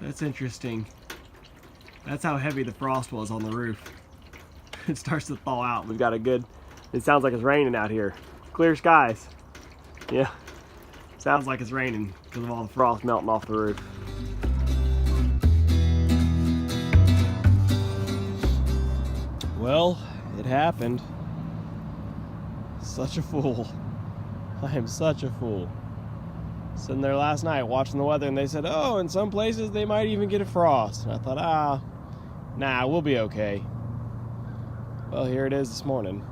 That's interesting. That's how heavy the frost was on the roof. It starts to thaw out. We've got a good, it sounds like it's raining out here. Clear skies. Yeah, sounds like it's raining because of all the frost melting off the roof. Well, it happened. Such a fool. I am such a fool. Sitting there last night watching the weather and they said, oh, in some places they might even get a frost. And I thought, nah, we'll be okay. Well, here it is this morning.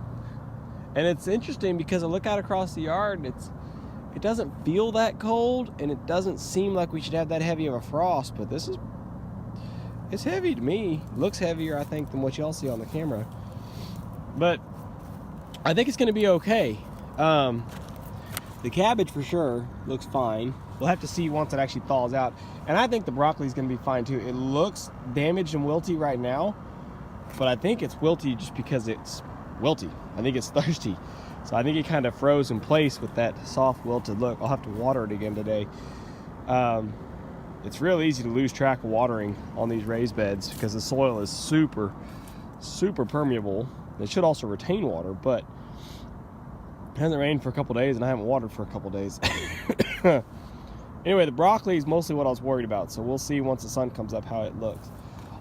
And it's interesting because I look out across the yard and it doesn't feel that cold and it doesn't seem like we should have that heavy of a frost, but it's heavy to me. It looks heavier, I think, than what y'all see on the camera. But I think it's gonna be okay. The cabbage for sure looks fine. We'll have to see once it actually thaws out. And I think the broccoli is gonna be fine too. It looks damaged and wilty right now, but I think it's wilty just because it's wilty. I think it's thirsty. So I think it kind of froze in place with that soft wilted look. I'll have to water it again today. It's real easy to lose track of watering on these raised beds because the soil is super, super permeable. It should also retain water, but it hasn't rained for a couple days and I haven't watered for a couple days. Anyway, the broccoli is mostly what I was worried about, so we'll see once the sun comes up how it looks.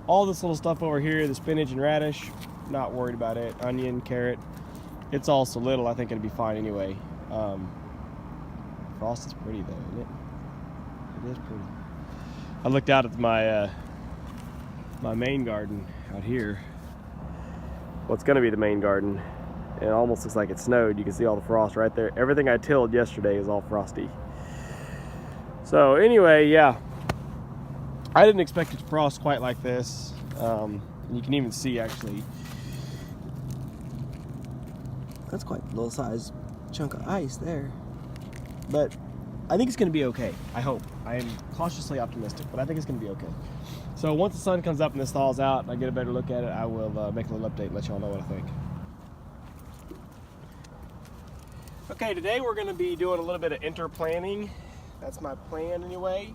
All this little stuff over here, the spinach and radish, not worried about it. Onion, carrot, it's all so little, I think it'll be fine anyway. Frost is pretty though, isn't it? It is pretty. I looked out at my my main garden out here. What's gonna be the main garden. It almost looks like it snowed. You can see all the frost right there. Everything I tilled yesterday is all frosty. So anyway, yeah. I didn't expect it to frost quite like this. You can even see actually, that's quite a little size chunk of ice there. But I think it's gonna be okay, I hope. I am cautiously optimistic, but I think it's gonna be okay. So once the sun comes up and this thaws out and I get a better look at it, I will make a little update and let y'all know what I think. Okay, today we're gonna be doing a little bit of interplanting. That's my plan anyway.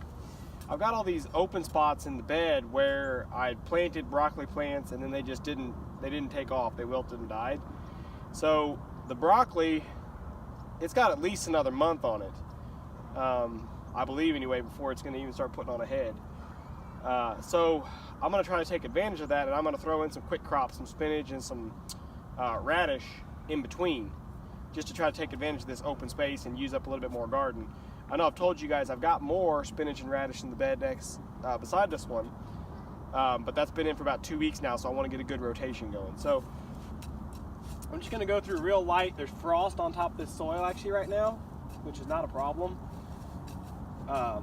I've got all these open spots in the bed where I planted broccoli plants and then they just didn't take off. They wilted and died. So the broccoli, it's got at least another month on it. I believe anyway, before it's gonna even start putting on a head. So I'm gonna try to take advantage of that and I'm gonna throw in some quick crops, some spinach and some radish in between, just to try to take advantage of this open space and use up a little bit more garden. I know I've told you guys I've got more spinach and radish in the bed next beside this one, but that's been in for about 2 weeks now, so I want to get a good rotation going. So I'm just going to go through real light. There's frost on top of this soil actually right now, which is not a problem. I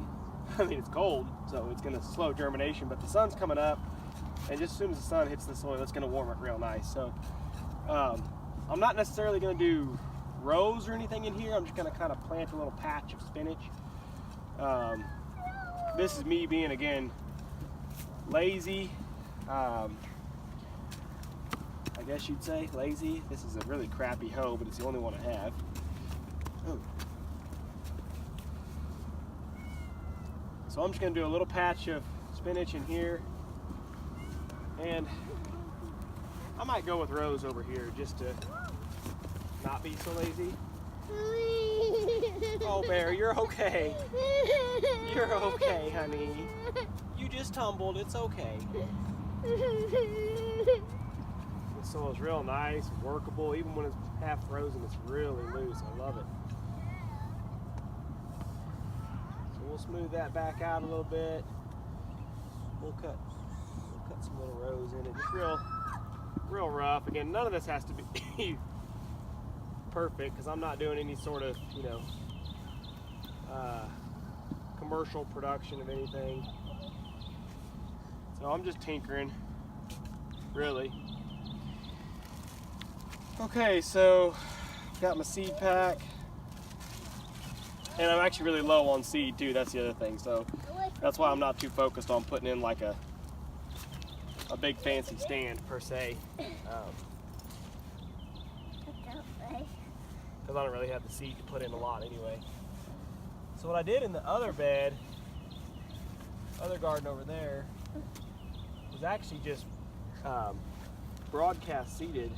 mean, it's cold, so it's going to slow germination, but the sun's coming up, and just as soon as the sun hits the soil, it's going to warm it real nice. So I'm not necessarily going to do rows or anything in here. I'm just going to kind of plant a little patch of spinach. This is me being, again, lazy. I guess you'd say lazy. This is a really crappy hoe, but it's the only one I have. Oh. So I'm just going to do a little patch of spinach in here, and I might go with rows over here just to not be so lazy. Oh, Bear, you're okay. You're okay, honey. You just tumbled. It's okay. The soil's real nice, workable. Even when it's half frozen, it's really loose. I love it. So we'll smooth that back out a little bit. We'll cut some little rows in it. Just real rough. Again, none of this has to be perfect because I'm not doing any sort of, commercial production of anything. So I'm just tinkering, really. Okay, so I've got my seed pack, and I'm actually really low on seed too. That's the other thing. So that's why I'm not too focused on putting in like a big fancy stand per se. Because I don't really have the seed to put in a lot anyway. So what I did in the other bed, other garden over there was actually just broadcast seeded.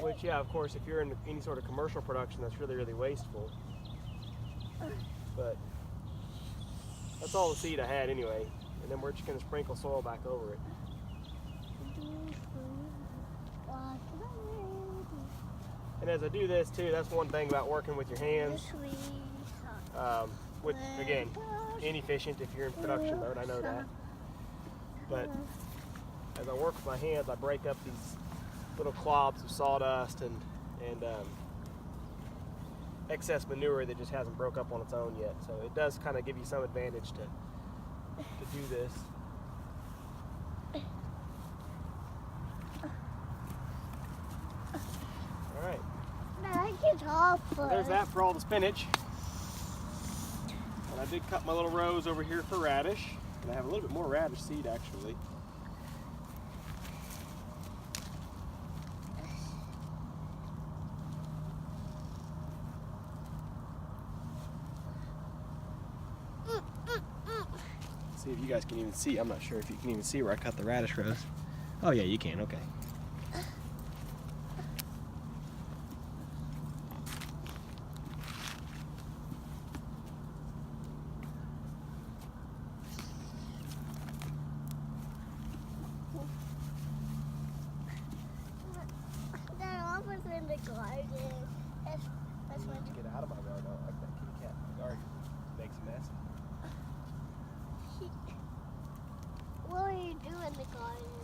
Which, yeah, of course, if you're in any sort of commercial production, that's really, really wasteful. But that's all the seed I had anyway. And then we're just going to sprinkle soil back over it. And as I do this too, that's one thing about working with your hands. Which, again, inefficient if you're in production mode, I know that. But as I work with my hands, I break up these little clobs of sawdust and excess manure that just hasn't broke up on its own yet. So it does kind of give you some advantage to do this. All right. So there's that for all the spinach. And I did cut my little rows over here for radish. And I have a little bit more radish seed actually. See if you guys can even see. I'm not sure if you can even see where I cut the radish rows. Oh yeah, you can, okay. In the garden. That's what you get out of my garden. I don't like that kitty cat in the garden. It makes a mess. What do you do in the garden?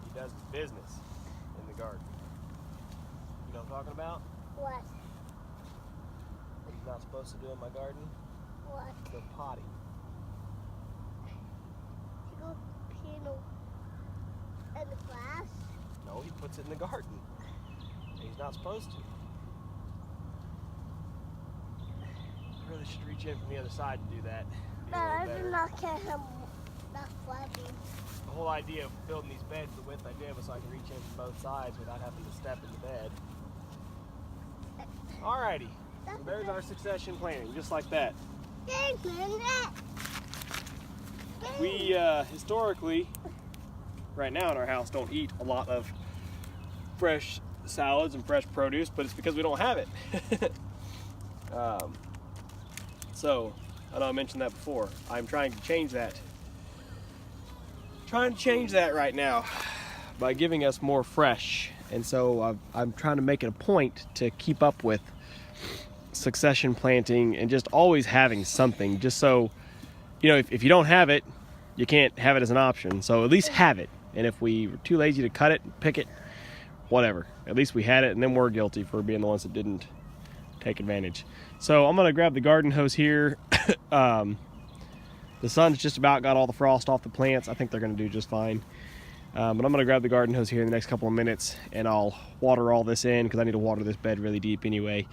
He does his business in the garden. You know what I'm talking about? What? What he's not supposed to do in my garden? What? Go potty. You go pee in the grass? No, he puts it in the garden. He's not supposed to. I really should reach in from the other side to do that. No, I did not get him not flapping. The whole idea of building these beds the width I did was so I could reach in from both sides without having to step in the bed. Alrighty, so there's our succession planting, just like that. We historically, right now in our house, don't eat a lot of fresh salads and fresh produce, but it's because we don't have it. So I know I mentioned that before. I'm trying to change that. Right now by giving us more fresh, and so I'm trying to make it a point to keep up with succession planting and just always having something, just so you know, if you don't have it, you can't have it as an option. So at least have it, and if we were too lazy to cut it, pick it, whatever, at least we had it, and then we're guilty for being the ones that didn't take advantage. So I'm gonna grab the garden hose here. The sun's just about got all the frost off the plants. I think they're gonna do just fine. But I'm gonna grab the garden hose here in the next couple of minutes, and I'll water all this in because I need to water this bed really deep anyway.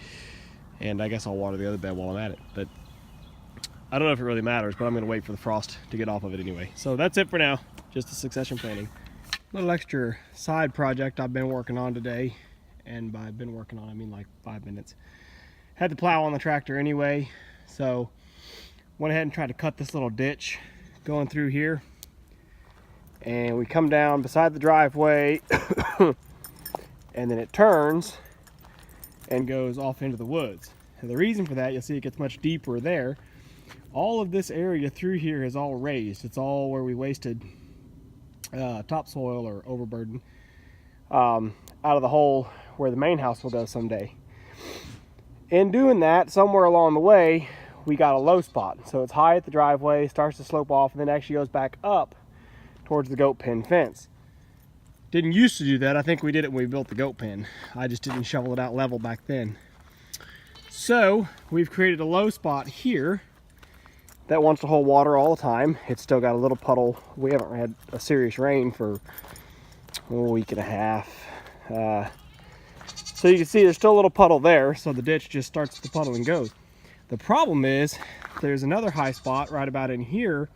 And I guess I'll water the other bed while I'm at it. But I don't know if it really matters, but I'm gonna wait for the frost to get off of it anyway. So that's it for now, just the succession planting. Little extra side project I've been working on today, and by been working on I mean like 5 minutes. Had the plow on the tractor anyway, so went ahead and tried to cut this little ditch going through here, and we come down beside the driveway and then it turns and goes off into the woods. And the reason for that, you'll see it gets much deeper there. All of this area through here is all raised. It's all where we wasted topsoil or overburden out of the hole where the main house will go someday. In doing that, somewhere along the way, we got a low spot. So it's high at the driveway, starts to slope off, and then actually goes back up towards the goat pen fence. Didn't used to do that. I think we did it when we built the goat pen. I just didn't shovel it out level back then. So we've created a low spot here that wants to hold water all the time. It's still got a little puddle. We haven't had a serious rain for a week and a half. So you can see there's still a little puddle there, so the ditch just starts at the puddle and goes. The problem is there's another high spot right about in here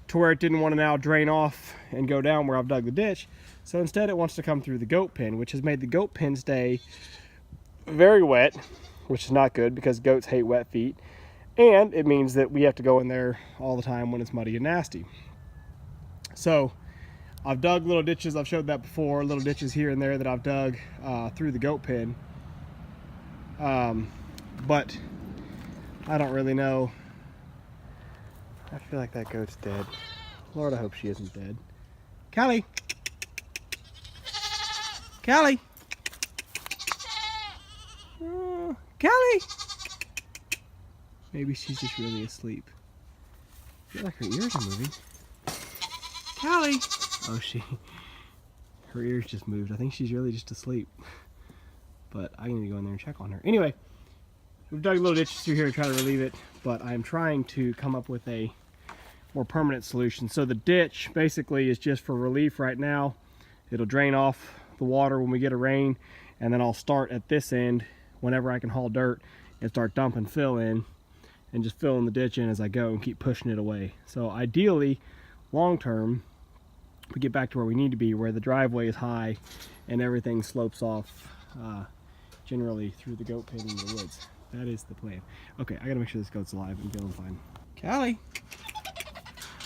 to where it didn't want to now drain off and go down where I've dug the ditch. So instead it wants to come through the goat pen, which has made the goat pen stay very wet, which is not good because goats hate wet feet. And it means that we have to go in there all the time when it's muddy and nasty. So I've dug little ditches. I've showed that before, little ditches here and there that I've dug through the goat pen. But I don't really know. I feel like that goat's dead. Lord, I hope she isn't dead. Callie! Callie! Callie! Maybe she's just really asleep. I feel like her ears are moving. Callie! Oh, her ears just moved. I think she's really just asleep. But I need to go in there and check on her. Anyway, we've dug little ditches through here to try to relieve it, but I'm trying to come up with a more permanent solution. So the ditch basically is just for relief right now. It'll drain off the water when we get a rain, and then I'll start at this end whenever I can haul dirt and start dumping fill in and just filling the ditch in as I go and keep pushing it away. So ideally, long term, we get back to where we need to be, where the driveway is high and everything slopes off generally through the goat pen in the woods. That is the plan. Okay, I gotta make sure this goat's alive and feeling fine. Callie,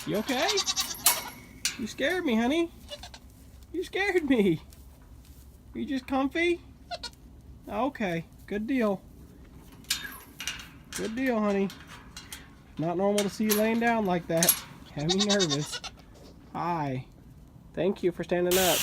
you okay? You scared me, honey. You scared me. Are you just comfy? Okay, good deal. Good deal, honey. Not normal to see you laying down like that. Have me nervous. Hi. Thank you for standing up.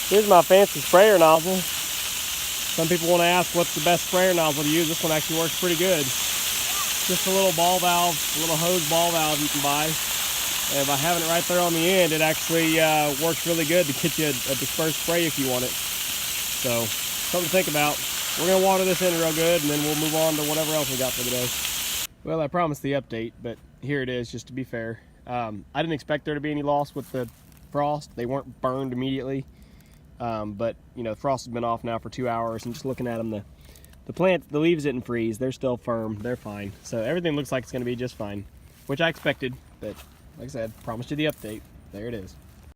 Here's my fancy sprayer nozzle. Some people want to ask what's the best sprayer nozzle to use. This one actually works pretty good. Just a little ball valve, a little hose ball valve you can buy. And if I have it right there on the end, it actually works really good to get you a dispersed spray if you want it. So, something to think about. We're going to water this in real good, and then we'll move on to whatever else we got for the day. Well, I promised the update, but here it is, just to be fair. I didn't expect there to be any loss with the frost. They weren't burned immediately. But, you know, the frost has been off now for 2 hours, and just looking at them, the leaves didn't freeze. They're still firm. They're fine. So everything looks like it's going to be just fine, which I expected, but like I said, promised you the update. There it is.